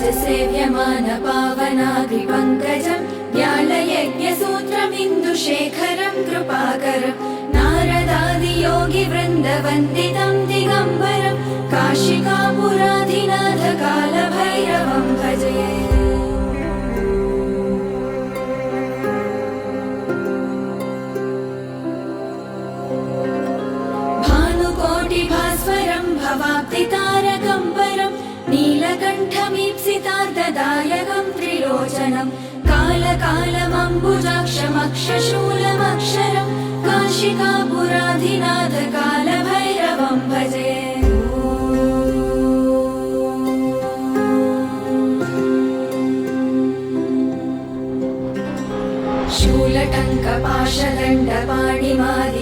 सेव्यमान पावनाग्रिपङ्कजम् ज्ञानयज्ञसूत्रमिन्दुशेखरं कृपाकरं नारदादियोगिवृन्दवन्दितं दिगम्बरं काशिकापुराधिनाथ कालभैरवं भजे। भानुकोटिभास्वरं भवाब्धितारकं परं नीलकण्ठमीप्सितार्धदायकं त्रिलोचनं कालकालमम्बुजाक्षमक्षशूलमक्षरं काशिकापुराधिनाथ कालभैरवं भजे। शूलटङ्कपाशदण्डपाणिमादिकेशरं